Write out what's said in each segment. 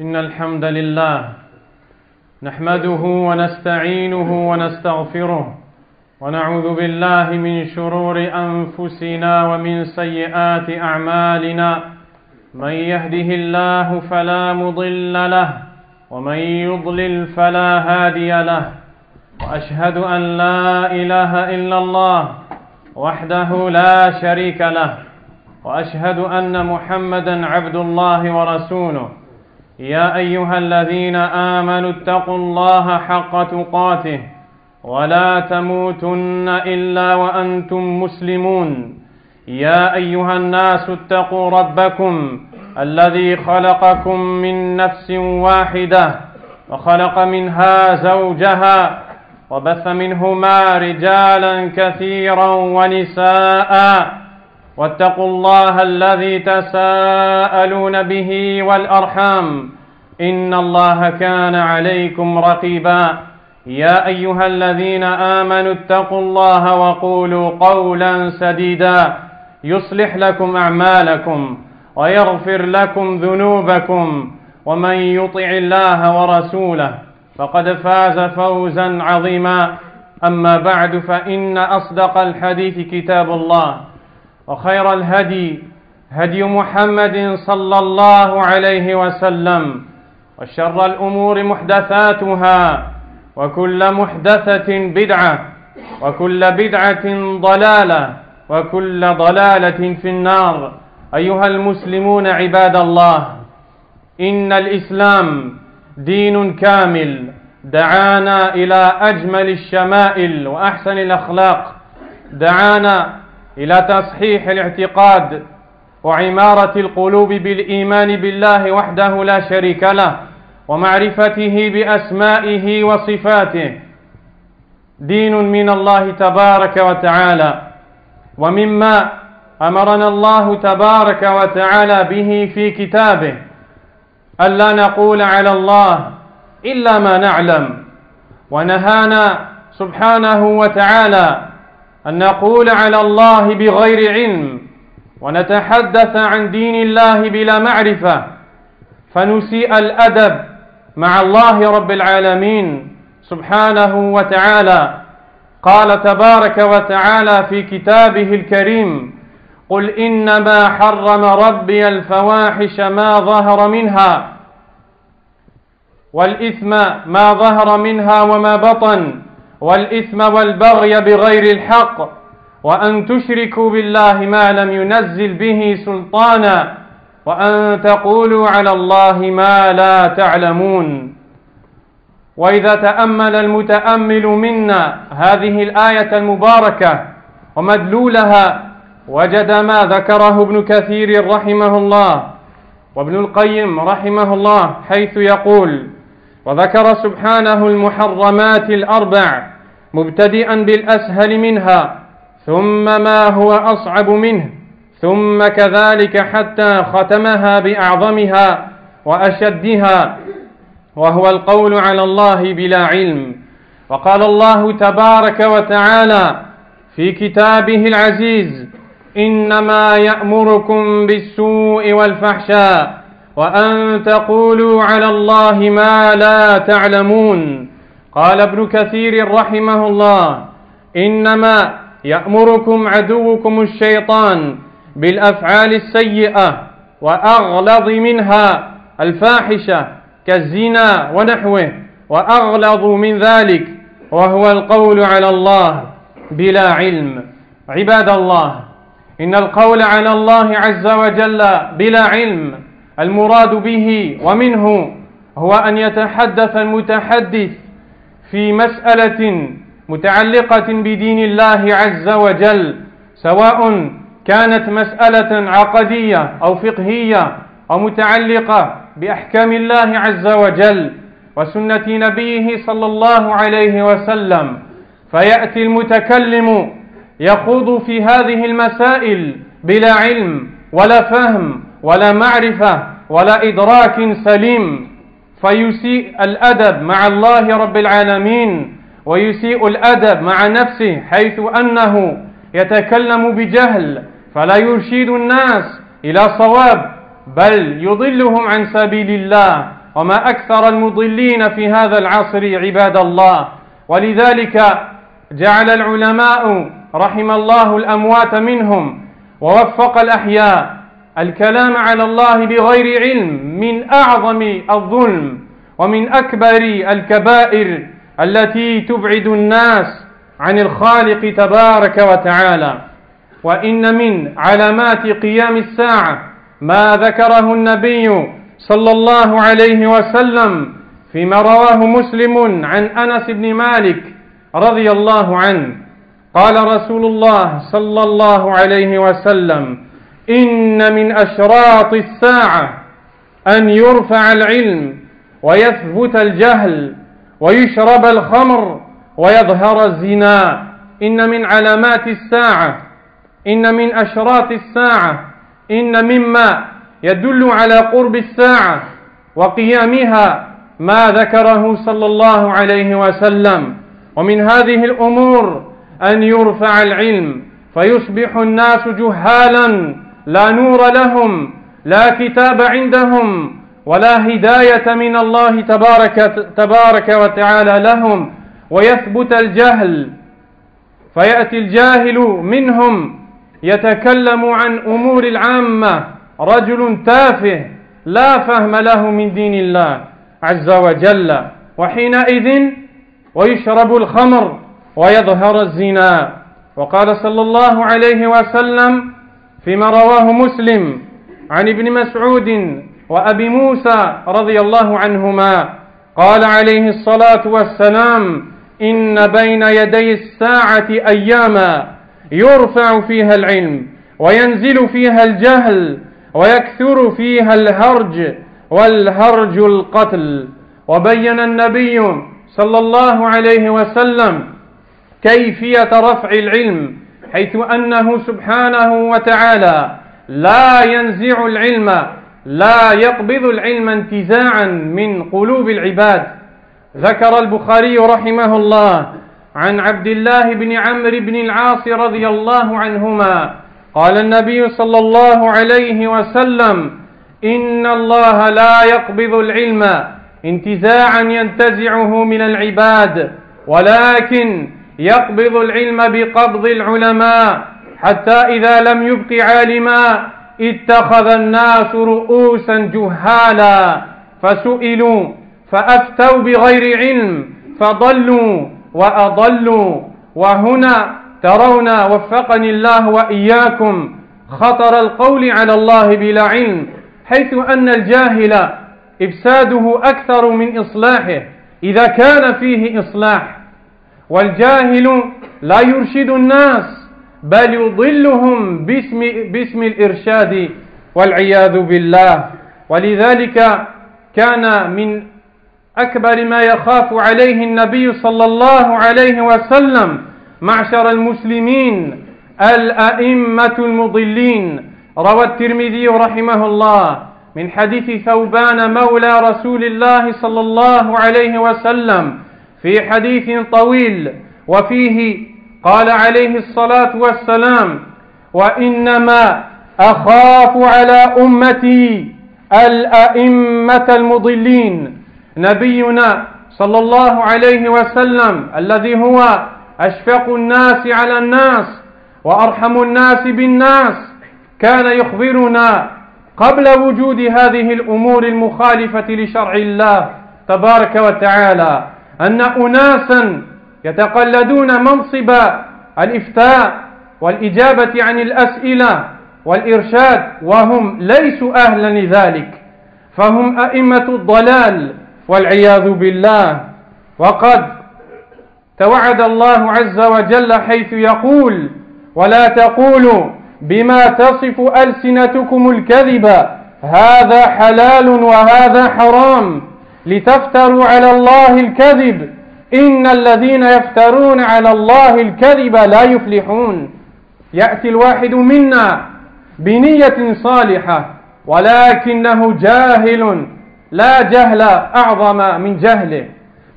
إن الحمد لله نحمده ونستعينه ونستغفره ونعوذ بالله من شرور أنفسنا ومن سيئات أعمالنا. من يهده الله فلا مضل له ومن يضلل فلا هادي له. وأشهد أن لا إله إلا الله وحده لا شريك له. وأشهد أن محمدا عبد الله ورسوله. يا أيها الذين آمنوا اتقوا الله حق تقاته ولا تموتن إلا وأنتم مسلمون. يا أيها الناس اتقوا ربكم الذي خلقكم من نفس واحدة وخلق منها زوجها وبث منهما رجالا كثيرا ونساء. واتقوا الله الذي تساءلون به والأرحام إن الله كان عليكم رقيبا. يا أيها الذين آمنوا اتقوا الله وقولوا قولا سديدا يصلح لكم أعمالكم ويغفر لكم ذنوبكم ومن يطع الله ورسوله فقد فاز فوزا عظيما. أما بعد فإن أصدق الحديث كتاب الله وخير الهدي هدي محمد صلى الله عليه وسلم وشر الأمور محدثاتها وكل محدثة بدعة وكل بدعة ضلالة وكل ضلالة في النار. أيها المسلمون عباد الله، إن الإسلام دين كامل دعانا إلى أجمل الشمائل وأحسن الأخلاق، دعانا إلى تصحيح الاعتقاد وعمارة القلوب بالإيمان بالله وحده لا شريك له ومعرفته بأسمائه وصفاته. دين من الله تبارك وتعالى، ومما أمرنا الله تبارك وتعالى به في كتابه ألا نقول على الله إلا ما نعلم، ونهانا سبحانه وتعالى أن نقول على الله بغير علم ونتحدث عن دين الله بلا معرفة فنسيء الأدب مع الله رب العالمين سبحانه وتعالى. قال تبارك وتعالى في كتابه الكريم: قل إنما حرم ربي الفواحش ما ظهر منها والإثم ما ظهر منها وما بطن والإثم والبغي بغير الحق وأن تشركوا بالله ما لم ينزل به سلطانا وأن تقولوا على الله ما لا تعلمون. وإذا تأمل المتأمل منا هذه الآية المباركة ومدلولها وجد ما ذكره ابن كثير رحمه الله وابن القيم رحمه الله، حيث يقول: وذكر سبحانه المحرمات الأربع مبتدئا بالأسهل منها ثم ما هو أصعب منه ثم كذلك حتى ختمها بأعظمها وأشدها، وهو القول على الله بلا علم. وقال الله تبارك وتعالى في كتابه العزيز: إنما يأمركم بالسوء والفحشاء وأن تقولوا على الله ما لا تعلمون. قال ابن كثير رحمه الله: إنما يأمركم عدوكم الشيطان بالأفعال السيئة وأغلظ منها الفاحشة كالزنا ونحوه، وأغلظ من ذلك وهو القول على الله بلا علم. عباد الله، إن القول على الله عز وجل بلا علم المراد به ومنه هو أن يتحدث المتحدث في مسألة متعلقة بدين الله عز وجل، سواء كانت مسألة عقدية أو فقهية أو متعلقة بأحكام الله عز وجل وسنة نبيه صلى الله عليه وسلم، فيأتي المتكلم يخوض في هذه المسائل بلا علم ولا فهم ولا معرفة ولا إدراك سليم، فيسيء الأدب مع الله رب العالمين ويسيء الأدب مع نفسه، حيث أنه يتكلم بجهل فلا يرشد الناس إلى صواب بل يضلهم عن سبيل الله وما أكثر المضلين في هذا العصر عباد الله. ولذلك جعل العلماء رحم الله الأموات منهم ووفق الأحياء الكلام على الله بغير علم من أعظم الظلم ومن أكبر الكبائر التي تبعد الناس عن الخالق تبارك وتعالى. وإن من علامات قيام الساعة ما ذكره النبي صلى الله عليه وسلم فيما رواه مسلم عن أنس بن مالك رضي الله عنه قال رسول الله صلى الله عليه وسلم: إن من أشراط الساعة أن يرفع العلم ويثبت الجهل ويشرب الخمر ويظهر الزنا. إن من علامات الساعة، إن من أشراط الساعة، إن مما يدل على قرب الساعة وقيامها ما ذكره صلى الله عليه وسلم. ومن هذه الأمور أن يرفع العلم فيصبح الناس جهالا لا نور لهم، لا كتاب عندهم، ولا هداية من الله تبارك وتعالى لهم، ويثبت الجهل فيأتي الجاهل منهم يتكلم عن أمور العامة، رجل تافه لا فهم له من دين الله عز وجل، وحينئذ ويشرب الخمر ويظهر الزنا. وقال صلى الله عليه وسلم فيما رواه مسلم عن ابن مسعود وأبي موسى رضي الله عنهما قال عليه الصلاة والسلام: إن بين يدي الساعة أياما يرفع فيها العلم وينزل فيها الجهل ويكثر فيها الهرج، والهرج القتل. وبين النبي صلى الله عليه وسلم كيفية رفع العلم، حيث أنه سبحانه وتعالى لا ينزع العلم، لا يقبض العلم انتزاعا من قلوب العباد. ذكر البخاري رحمه الله عن عبد الله بن عمرو بن العاص رضي الله عنهما قال النبي صلى الله عليه وسلم: إن الله لا يقبض العلم انتزاعا ينتزعه من العباد، ولكن يقبض العلم بقبض العلماء، حتى إذا لم يبق عالما اتخذ الناس رؤوسا جهالا فسئلوا فأفتوا بغير علم فضلوا وأضلوا. وهنا ترون وفقني الله وإياكم خطر القول على الله بلا علم، حيث أن الجاهل إفساده أكثر من إصلاحه إذا كان فيه إصلاح، والجاهل لا يرشد الناس بل يضلهم باسم الإرشاد والعياذ بالله. ولذلك كان من أكبر ما يخاف عليه النبي صلى الله عليه وسلم معشر المسلمين الأئمة المضلين. روى الترمذي رحمه الله من حديث ثوبان مولى رسول الله صلى الله عليه وسلم في حديث طويل، وفيه قال عليه الصلاة والسلام: وإنما أخاف على أمتي الأئمة المضلين. نبينا صلى الله عليه وسلم الذي هو أشفق الناس على الناس وأرحم الناس بالناس كان يخبرنا قبل وجود هذه الأمور المخالفة لشرع الله تبارك وتعالى أن أناسا يتقلدون منصب الإفتاء والإجابة عن الأسئلة والإرشاد وهم ليسوا أهلا لذلك، فهم أئمة الضلال والعياذ بالله. وقد توعد الله عز وجل حيث يقول: ولا تقولوا بما تصف ألسنتكم الكذب هذا حلال وهذا حرام لتفتروا على الله الكذب إن الذين يفترون على الله الكذب لا يفلحون. يأتي الواحد منا بنية صالحة ولكنه جاهل، لا جهل أعظم من جهله،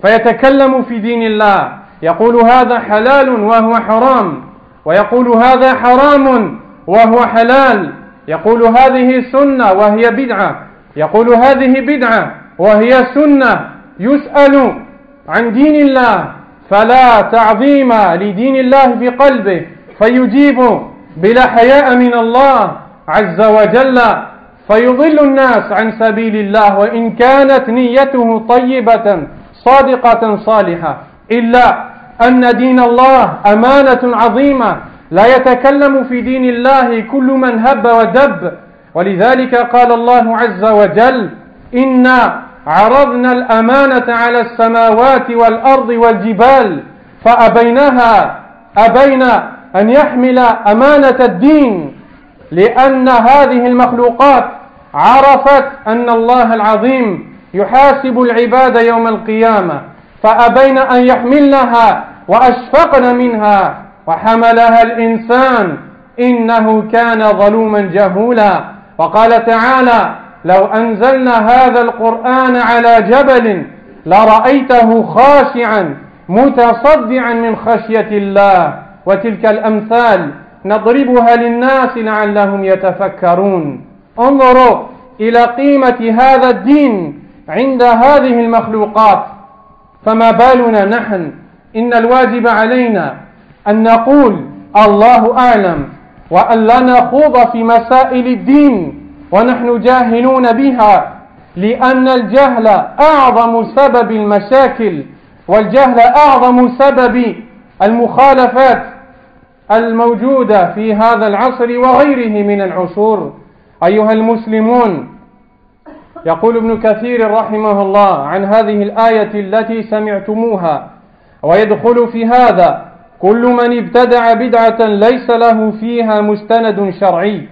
فيتكلم في دين الله يقول هذا حلال وهو حرام، ويقول هذا حرام وهو حلال، يقول هذه سنة وهي بدعة، يقول هذه بدعة وهي سنة يسأل عن دين الله فلا تعظيم لدين الله في قلبه فيجيب بلا حياء من الله عز وجل فيضل الناس عن سبيل الله وإن كانت نيته طيبة صادقة صالحة، إلا أن دين الله أمانة عظيمة لا يتكلم في دين الله كل من هب ودب. ولذلك قال الله عز وجل: إنا عرضنا الأمانة على السماوات والأرض والجبال فأبين أن يحمل أمانة الدين، لأن هذه المخلوقات عرفت أن الله العظيم يحاسب العباد يوم القيامة فأبين أن يحملنها وأشفقن منها وحملها الإنسان إنه كان ظلوما جهولا. وقال تعالى: لو أنزلنا هذا القرآن على جبل لرأيته خاشعا متصدعا من خشية الله. وتلك الأمثال نضربها للناس لعلهم يتفكرون. انظروا إلى قيمة هذا الدين عند هذه المخلوقات، فما بالنا نحن؟ إن الواجب علينا أن نقول الله أعلم، وأن لا نخوض في مسائل الدين ونحن جاهلون بها، لأن الجهل أعظم سبب المشاكل، والجهل أعظم سبب المخالفات الموجودة في هذا العصر وغيره من العصور. أيها المسلمون، يقول ابن كثير رحمه الله عن هذه الآية التي سمعتموها: ويدخل في هذا كل من ابتدع بدعة ليس له فيها مستند شرعي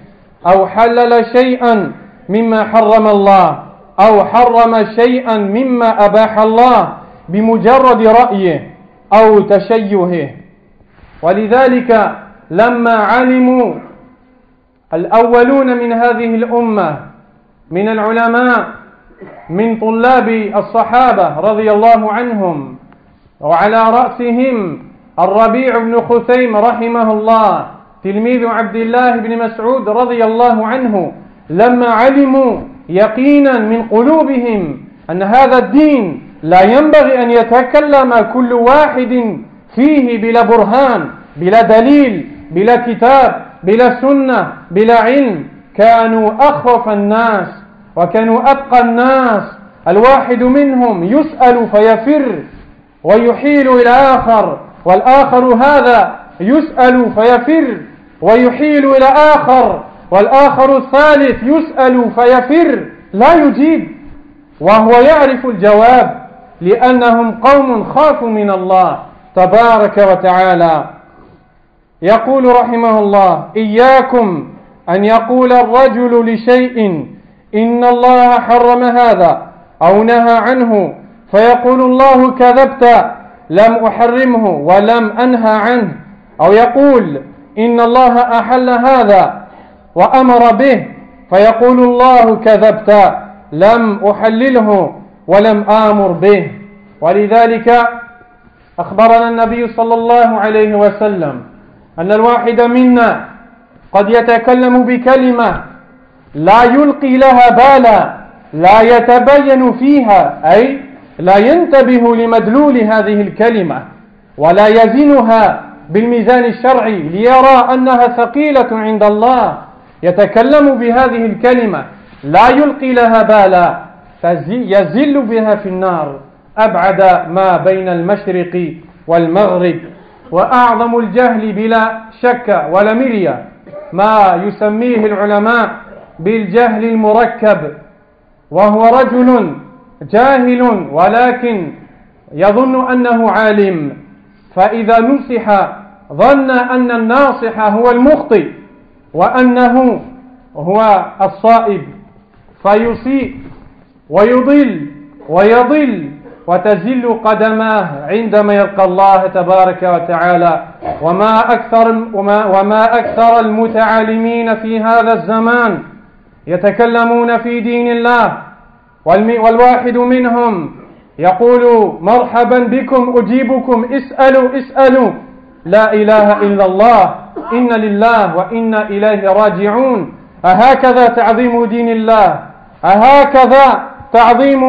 أو حلل شيئا مما حرم الله أو حرم شيئا مما أباح الله بمجرد رأيه أو تشيهه. ولذلك لما علموا الأولون من هذه الأمة من العلماء من طلاب الصحابة رضي الله عنهم، وعلى رأسهم الربيع بن خثيم رحمه الله تلميذ عبد الله بن مسعود رضي الله عنه، لما علموا يقينا من قلوبهم أن هذا الدين لا ينبغي أن يتكلم كل واحد فيه بلا برهان بلا دليل بلا كتاب بلا سنة بلا علم، كانوا أخوف الناس وكانوا أتقى الناس. الواحد منهم يسأل فيفر ويحيل إلى آخر، والآخر هذا يسأل فيفر ويحيل إلى آخر، والآخر الثالث يسأل فيفر لا يجيب وهو يعرف الجواب، لأنهم قوم خافوا من الله تبارك وتعالى. يقول رحمه الله: إياكم أن يقول الرجل لشيء إن الله حرم هذا أو نهى عنه فيقول الله كذبت لم أحرمه ولم أنهى عنه، أو يقول إن الله أحل هذا وأمر به فيقول الله كذبت لم أحلله ولم آمر به. ولذلك أخبرنا النبي صلى الله عليه وسلم أن الواحد منا قد يتكلم بكلمة لا يلقي لها بالا، لا يتبين فيها، أي لا ينتبه لمدلول هذه الكلمة ولا يزنها بالميزان الشرعي ليرى أنها ثقيلة عند الله، يتكلم بهذه الكلمة لا يلقي لها بالا يزل بها في النار أبعد ما بين المشرق والمغرب. وأعظم الجهل بلا شك ولا مرية ما يسميه العلماء بالجهل المركب، وهو رجل جاهل ولكن يظن أنه عالم، فإذا نصح ظن أن الناصح هو المخطئ وأنه هو الصائب، فيصيب ويضل وتزل قدماه عندما يلقى الله تبارك وتعالى. وما أكثر المتعالمين في هذا الزمان يتكلمون في دين الله، والواحد منهم يقول مرحبا بكم أجيبكم اسألوا لا إله إلا الله إن لله وإنا إليه راجعون. أهكذا تعظيم دين الله؟ أهكذا تعظيم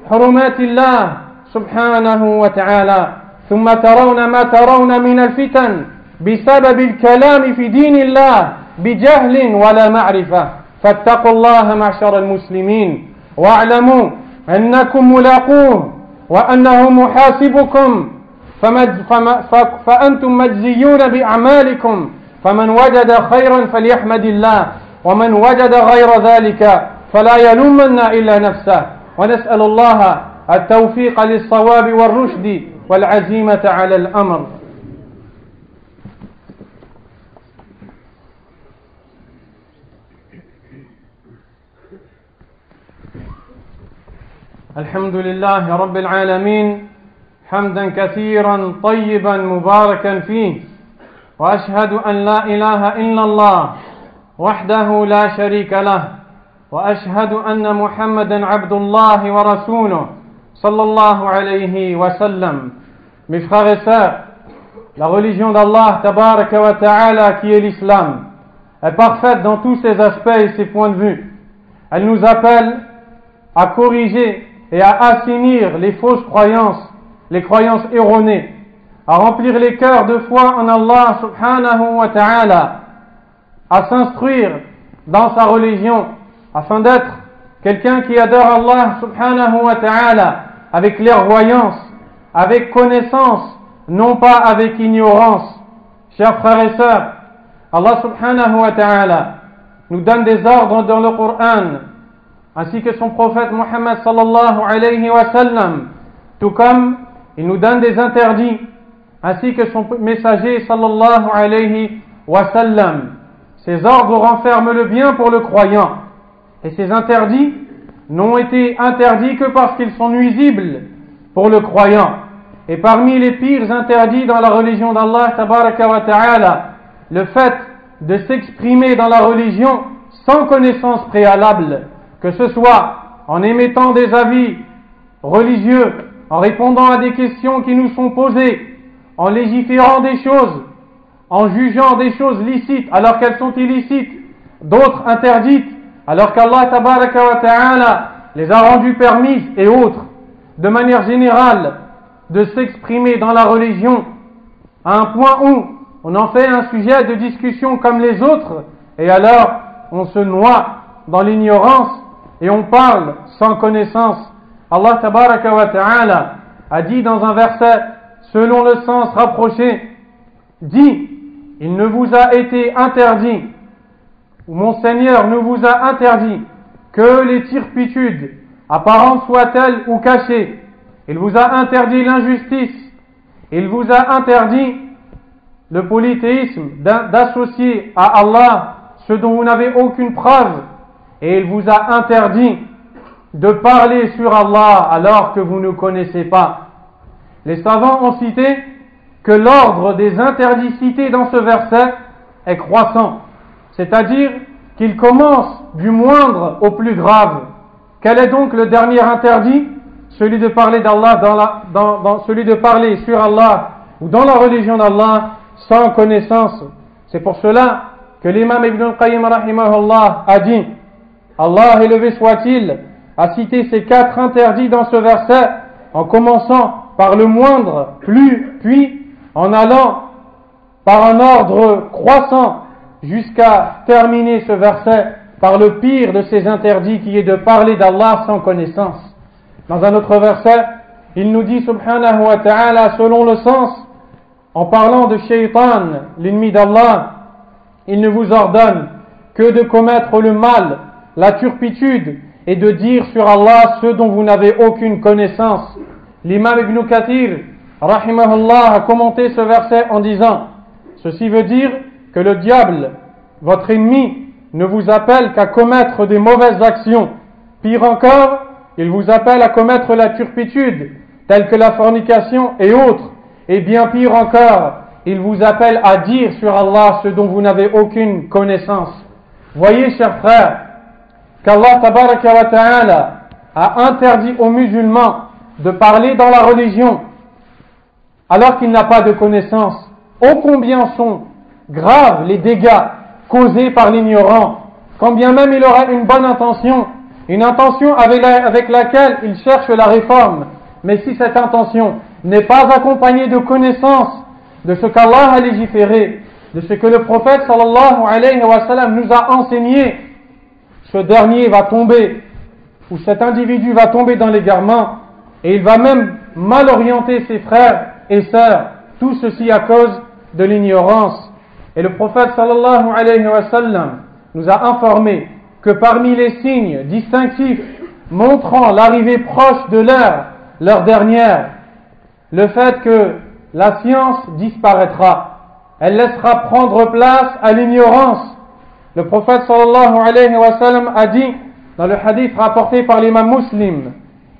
حرمات الله سبحانه وتعالى ثم ترون ما ترون من الفتن بسبب الكلام في دين الله بجهل ولا معرفة فاتقوا الله معشر المسلمين واعلموا أنكم ملاقوه وأنه محاسبكم فأنتم مجزيون بأعمالكم فمن وجد خيرا فليحمد الله ومن وجد غير ذلك فلا يلومن إلا نفسه ونسأل الله التوفيق للصواب والرشد والعزيمة على الأمر. الحمد لله رب العالمين حمدا كثيرا طيبا مباركا فيه وأشهد أن لا إله إلا الله وحده لا شريك له وأشهد أن محمدا عبد الله ورسوله صلى الله عليه وسلم. Mes frères et sœurs, la religion d'Allah tabaraka wa ta'ala qui est l'islam est parfaite dans tous ses aspects et ses points de vue. Elle nous appelle à corriger et à assainir les fausses croyances, les croyances erronées, à remplir les cœurs de foi en Allah subhanahu wa ta'ala, à s'instruire dans sa religion, afin d'être quelqu'un qui adore Allah subhanahu wa ta'ala avec clairvoyance, avec connaissance, non pas avec ignorance. Chers frères et sœurs, Allah subhanahu wa ta'ala nous donne des ordres dans le Coran, ainsi que son prophète Muhammad sallallahu alayhi wa sallam, tout comme il nous donne des interdits, ainsi que son messager sallallahu alayhi wa sallam. Ces ordres renferment le bien pour le croyant, et ces interdits n'ont été interdits que parce qu'ils sont nuisibles pour le croyant. Et parmi les pires interdits dans la religion d'Allah tabaraka wa ta'ala, le fait de s'exprimer dans la religion sans connaissance préalable, que ce soit en émettant des avis religieux, en répondant à des questions qui nous sont posées, en légiférant des choses, en jugeant des choses licites alors qu'elles sont illicites, d'autres interdites alors qu'Allah tabaraka wa ta'ala les a rendues permises et autres. De manière générale, de s'exprimer dans la religion à un point où on en fait un sujet de discussion comme les autres, et alors on se noie dans l'ignorance et on parle sans connaissance. Allah tabaraka wa ta'ala a dit dans un verset selon le sens rapproché, dit: il ne vous a été interdit, ou mon Seigneur ne vous a interdit que les turpitudes, apparentes soient-elles ou cachées. Il vous a interdit l'injustice, il vous a interdit le polythéisme, d'associer à Allah ce dont vous n'avez aucune preuve, et il vous a interdit de parler sur Allah alors que vous ne connaissez pas. Les savants ont cité que l'ordre des interdits cités dans ce verset est croissant, c'est-à-dire qu'il commence du moindre au plus grave. Quel est donc le dernier interdit? Celui de parler d'Allah celui de parler sur Allah ou dans la religion d'Allah sans connaissance. C'est pour cela que l'imam Ibn al-Qayyim rahimahullah a dit, Allah élevé soit-il, a cité ces 4 interdits dans ce verset en commençant par le moindre, puis en allant par un ordre croissant jusqu'à terminer ce verset par le pire de ces interdits qui est de parler d'Allah sans connaissance. Dans un autre verset, il nous dit subhanahu wa ta'ala selon le sens, en parlant de Shaitan, l'ennemi d'Allah, il ne vous ordonne que de commettre le mal, la turpitude et de dire sur Allah ce dont vous n'avez aucune connaissance. L'imam Ibn Kathir rahimahullah a commenté ce verset en disant: ceci veut dire que le diable, votre ennemi, ne vous appelle qu'à commettre des mauvaises actions. Pire encore, il vous appelle à commettre la turpitude, telle que la fornication et autres. Et bien pire encore, il vous appelle à dire sur Allah ce dont vous n'avez aucune connaissance. Voyez, chers frères, qu'Allah tabaraka wa ta'ala a interdit aux musulmans de parler dans la religion alors qu'il n'a pas de connaissance. Ô combien sont graves les dégâts causés par l'ignorant. Quand bien même il aura une bonne intention, une intention avec laquelle il cherche la réforme, mais si cette intention n'est pas accompagnée de connaissance de ce qu'Allah a légiféré, de ce que le prophète sallallahu alayhi wa sallam nous a enseigné, ce dernier va tomber, ou cet individu va tomber dans l'égarement, et il va même mal orienter ses frères et sœurs, tout ceci à cause de l'ignorance. Et le prophète sallallahu alayhi wa sallam nous a informé que parmi les signes distinctifs montrant l'arrivée proche de l'heure dernière, le fait que la science disparaîtra, elle laissera prendre place à l'ignorance. Le prophète sallallahu alayhi wa sallam a dit dans le hadith rapporté par l'imam Muslim,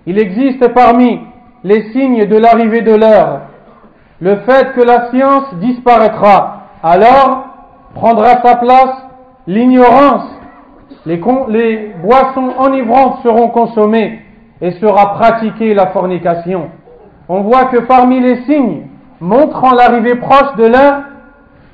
il existe parmi les signes de l'arrivée de l'heure le fait que la science disparaîtra, alors prendra sa place l'ignorance, les boissons enivrantes seront consommées et sera pratiquée la fornication. On voit que parmi les signes montrant l'arrivée proche de l'heure,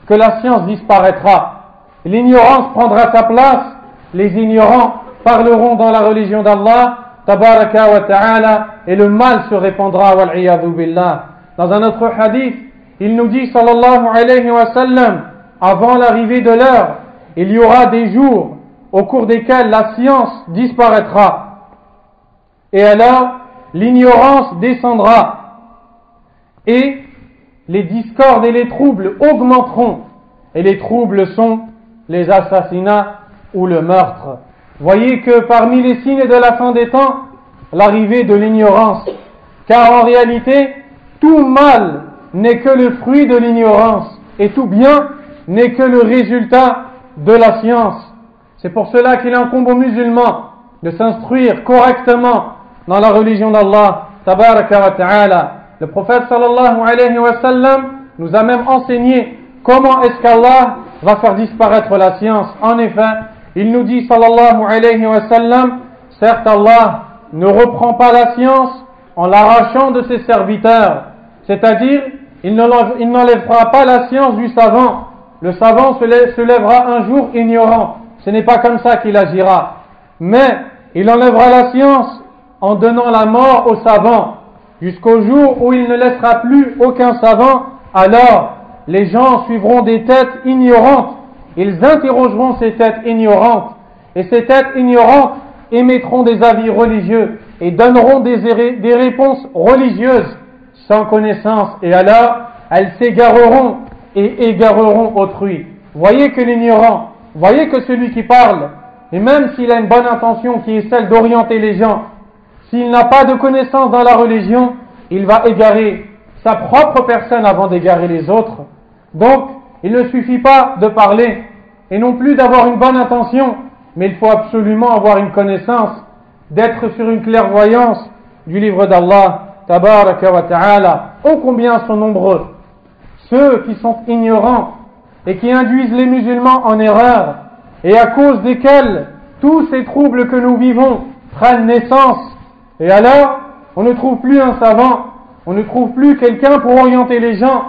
que la science disparaîtra, l'ignorance prendra sa place, les ignorants parleront dans la religion d'Allah tabaraka wa ta'ala et le mal se répandra wal iyadhu billah. Dans un autre hadith, il nous dit sallallahu alayhi wa sallam, avant l'arrivée de l'heure, il y aura des jours au cours desquels la science disparaîtra et alors l'ignorance descendra et les discordes et les troubles augmenteront, et les troubles sont les assassinats ou le meurtre. Voyez que parmi les signes de la fin des temps, l'arrivée de l'ignorance, car en réalité, tout mal n'est que le fruit de l'ignorance, et tout bien n'est que le résultat de la science. C'est pour cela qu'il incombe aux musulmans de s'instruire correctement dans la religion d'Allah, tabaraka wa ta'ala. Le prophète sallallahu alayhi wa sallam nous a même enseigné comment est-ce qu'Allah va faire disparaître la science. En effet, il nous dit sallallahu alayhi wa sallam, certes Allah ne reprend pas la science en l'arrachant de ses serviteurs, c'est-à-dire il n'enlèvera pas la science du savant. Le savant se lèvera un jour ignorant, ce n'est pas comme ça qu'il agira, mais il enlèvera la science en donnant la mort aux savants, jusqu'au jour où il ne laissera plus aucun savant. Alors les gens suivront des têtes ignorantes, ils interrogeront ces têtes ignorantes, et ces têtes ignorantes émettront des avis religieux et donneront des réponses religieuses sans connaissance, et alors elles s'égareront et égareront autrui. Voyez que l'ignorant, voyez que celui qui parle, et même s'il a une bonne intention qui est celle d'orienter les gens, s'il n'a pas de connaissance dans la religion, il va égarer sa propre personne avant d'égarer les autres. Donc, il ne suffit pas de parler et non plus d'avoir une bonne intention, mais il faut absolument avoir une connaissance, d'être sur une clairvoyance du livre d'Allah, tabaraka wa ta'ala. Oh combien sont nombreux ceux qui sont ignorants et qui induisent les musulmans en erreur, et à cause desquels tous ces troubles que nous vivons prennent naissance. Et alors, on ne trouve plus un savant, on ne trouve plus quelqu'un pour orienter les gens.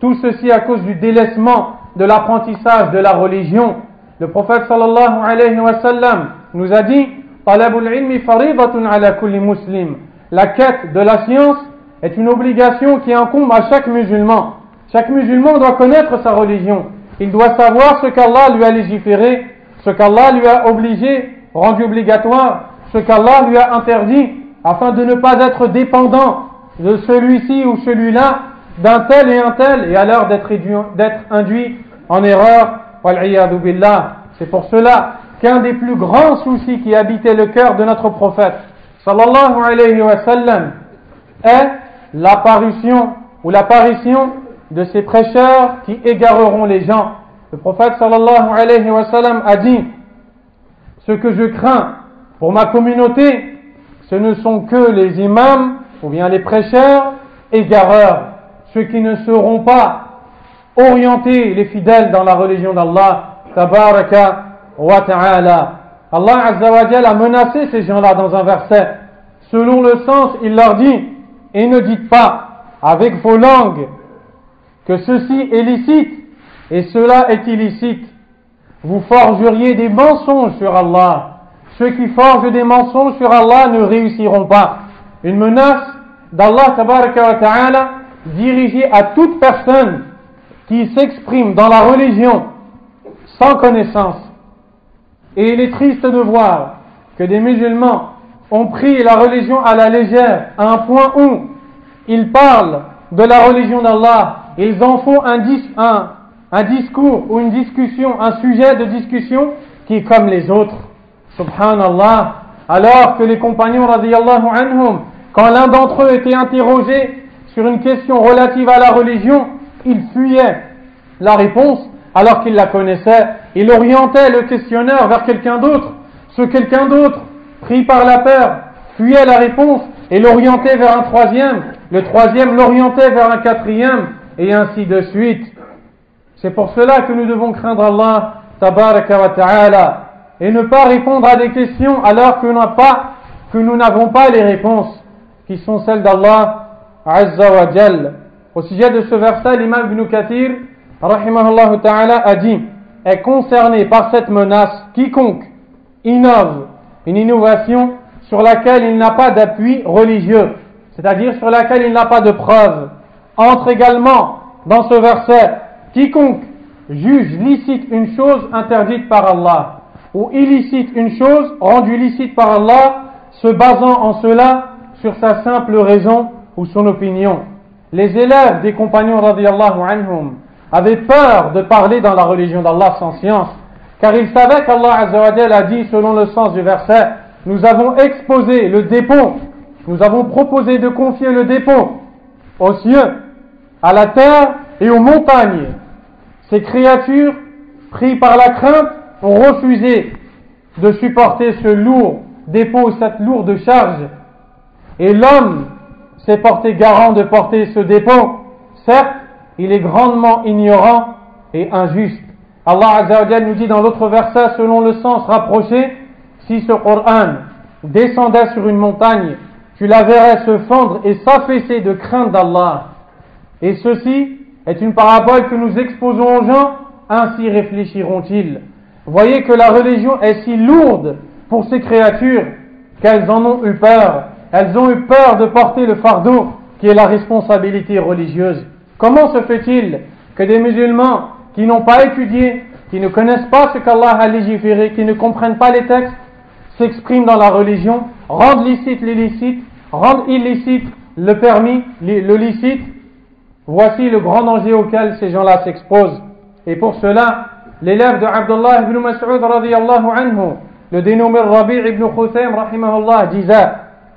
Tout ceci à cause du délaissement de l'apprentissage de la religion. Le prophète sallallahu alayhi wa sallam nous a dit Talabul ilmi faridatun ala kulli muslim. La quête de la science est une obligation qui incombe à chaque musulman. Chaque musulman doit connaître sa religion. Il doit savoir ce qu'Allah lui a légiféré, ce qu'Allah lui a obligé, rendu obligatoire, ce qu'Allah lui a interdit, afin de ne pas être dépendant de celui-ci ou celui-là, d'un tel et un tel, et alors d'être induit en erreur. Wal-iyadhu billah. C'est pour cela qu'un des plus grands soucis qui habitait le cœur de notre prophète, sallallahu alayhi wa sallam, est l'apparition de ces prêcheurs qui égareront les gens. Le prophète sallallahu alayhi wa sallam a dit: ce que je crains pour ma communauté, ce ne sont que les imams ou bien les prêcheurs égareurs, ceux qui ne seront pas orienter les fidèles dans la religion d'Allah tabaraka wa ta'ala. Allah azza wa jalla a menacé ces gens-là dans un verset. Selon le sens, il leur dit: et ne dites pas avec vos langues que ceci est licite et cela est illicite. Vous forgeriez des mensonges sur Allah. ceux qui forgent des mensonges sur Allah ne réussiront pas. Une menace d'Allah tabaraka wa ta'ala dirigée à toute personne qui s'exprime dans la religion sans connaissance. Et il est triste de voir que des musulmans ont pris la religion à la légère, à un point où ils parlent de la religion d'Allah, ils en font un discours ou une discussion, un sujet de discussion qui est comme les autres. Subhanallah. Alors que les compagnons radiyallahu anhum, quand l'un d'entre eux était interrogé sur une question relative à la religion, il fuyait la réponse alors qu'il la connaissait. Il orientait le questionneur vers quelqu'un d'autre. Ce quelqu'un d'autre, pris par la peur, fuyait la réponse et l'orientait vers un troisième. Le troisième l'orientait vers un quatrième et ainsi de suite. C'est pour cela que nous devons craindre Allah tabaraka wa ta'ala et ne pas répondre à des questions alors que nous n'avons pas les réponses qui sont celles d'Allah azza wa jal. Au sujet de ce verset, l'imam Ibn Kathir rahimahullah ta'ala a dit: est concerné par cette menace quiconque innove une innovation sur laquelle il n'a pas d'appui religieux, c'est-à-dire sur laquelle il n'a pas de preuve. Entre également dans ce verset quiconque juge licite une chose interdite par Allah ou illicite une chose rendue licite par Allah, se basant en cela sur sa simple raison ou son opinion. Les élèves des compagnons radiyallahu anhum avaient peur de parler dans la religion d'Allah sans science, car ils savaient qu'Allah azza wa jalla a dit, selon le sens du verset: nous avons exposé le dépôt, nous avons proposé de confier le dépôt aux cieux, à la terre et aux montagnes. Ces créatures, pris par la crainte, ont refusé de supporter ce lourd dépôt, cette lourde charge. Et l'homme s'est porté garant de porter ce dépôt. Certes, il est grandement ignorant et injuste. Allah Azza wa Jalla nous dit dans l'autre verset, selon le sens rapproché: si ce Coran descendait sur une montagne, tu la verrais se fendre et s'affaisser de crainte d'Allah. Et ceci est une parabole que nous exposons aux gens, ainsi réfléchiront-ils. Voyez que la religion est si lourde pour ces créatures qu'elles en ont eu peur. Elles ont eu peur de porter le fardeau qui est la responsabilité religieuse. Comment se fait-il que des musulmans qui n'ont pas étudié, qui ne connaissent pas ce qu'Allah a légiféré, qui ne comprennent pas les textes, s'expriment dans la religion, rendent licite l'illicite, rendent illicite le permis, le licite? Voici le grand danger auquel ces gens-là s'exposent. Et pour cela, l'élève de Abdullah ibn Mas'ud radiyallahu anhu, le dénommé Rabi' ibn Khusaym rahimahullah, disait: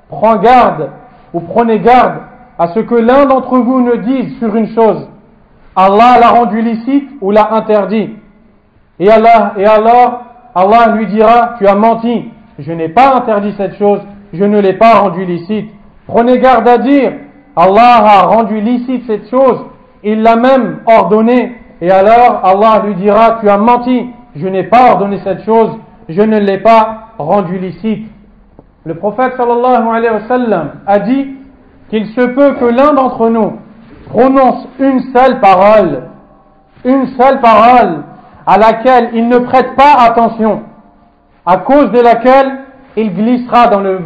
prends garde ou prenez garde à ce que l'un d'entre vous ne dise sur une chose: Allah l'a rendu licite ou l'a interdit. Et alors Allah lui dira: tu as menti, je n'ai pas interdit cette chose, je ne l'ai pas rendue licite. Prenez garde à dire: Allah a rendu licite cette chose, il l'a même ordonnée. Et alors Allah lui dira: tu as menti, je n'ai pas ordonné cette chose, je ne l'ai pas rendue licite. Le prophète sallallahu alayhi wa sallam a dit qu'il se peut que l'un d'entre nous prononce une seule parole à laquelle il ne prête pas attention, à cause de laquelle il glissera dans le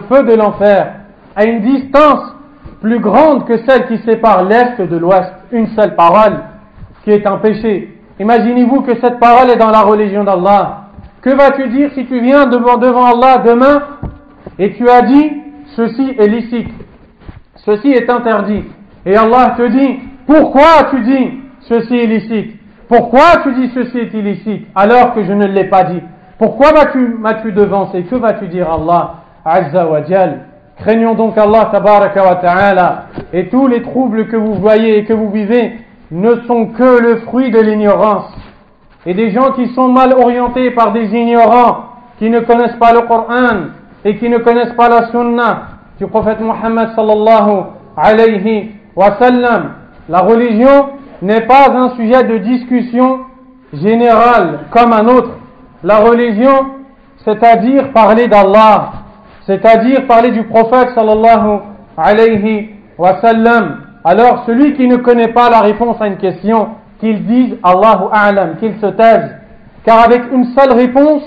feu de l'enfer, à une distance plus grande que celle qui sépare l'Est de l'Ouest. Une seule parole qui est un péché. Imaginez-vous que cette parole est dans la religion d'Allah. Que vas-tu dire si tu viens devant Allah demain et tu as dit: ceci est licite, ceci est interdit, et Allah te dit: pourquoi tu dis ceci est licite, pourquoi tu dis ceci est illicite alors que je ne l'ai pas dit? Pourquoi m'as-tu devancé? Que vas-tu dire Allah Azza wa Jal? Craignons donc Allah tabaraka wa ta'ala, et tous les troubles que vous voyez et que vous vivez ne sont que le fruit de l'ignorance et des gens qui sont mal orientés par des ignorants qui ne connaissent pas le Coran et qui ne connaissent pas la Sunna du prophète Muhammad sallallahu alayhi wa sallam. La religion n'est pas un sujet de discussion générale comme un autre. La religion, c'est-à-dire parler d'Allah, c'est-à-dire parler du prophète sallallahu alayhi wa sallam. Alors celui qui ne connaît pas la réponse à une question, qu'il dise Allahu a'lam, qu'il se taise. Car avec une seule réponse,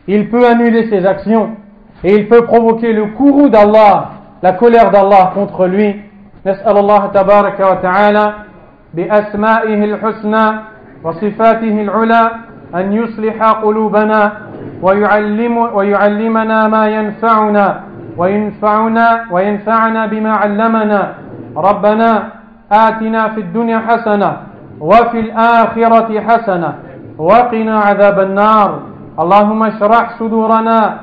il peut annuler ses actions et il peut provoquer le courroux d'Allah, la colère d'Allah contre lui. نسأل الله تبارك وتعالى بأسمائه الحسنى وصفاته العلى أن يصلح قلوبنا ويعلمنا ما ينفعنا وينفعنا بما علمنا. ربنا آتنا في الدنيا حسنة وفي الآخرة حسنة وقنا عذاب النار. اللهم اشرح صدورنا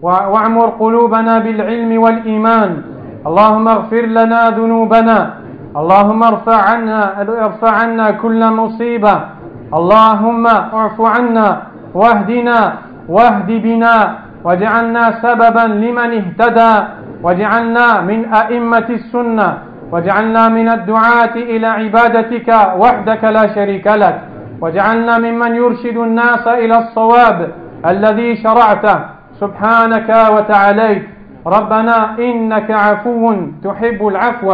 واعمر قلوبنا بالعلم والإيمان. اللهم اغفر لنا ذنوبنا. اللهم ارفع عنا كل مصيبة. اللهم اعف عنا واهدنا واهد بنا واجعلنا سببا لمن اهتدى واجعلنا من أئمة السنة واجعلنا من الدعاة إلى عبادتك وحدك لا شريك لك واجعلنا ممن يرشد الناس إلى الصواب الذي شرعته سبحانك وتعاليت. ربنا إنك عفو تحب العفو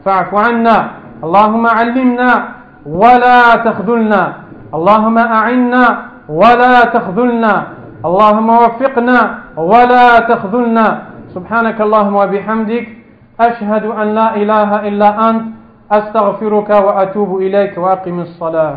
فاعف عنا. اللهم علمنا ولا تخذلنا. اللهم أعنا ولا تخذلنا. اللهم وفقنا ولا تخذلنا. سبحانك اللهم وبحمدك أشهد أن لا إله إلا أنت أستغفرك وأتوب إليك وأقم الصلاة.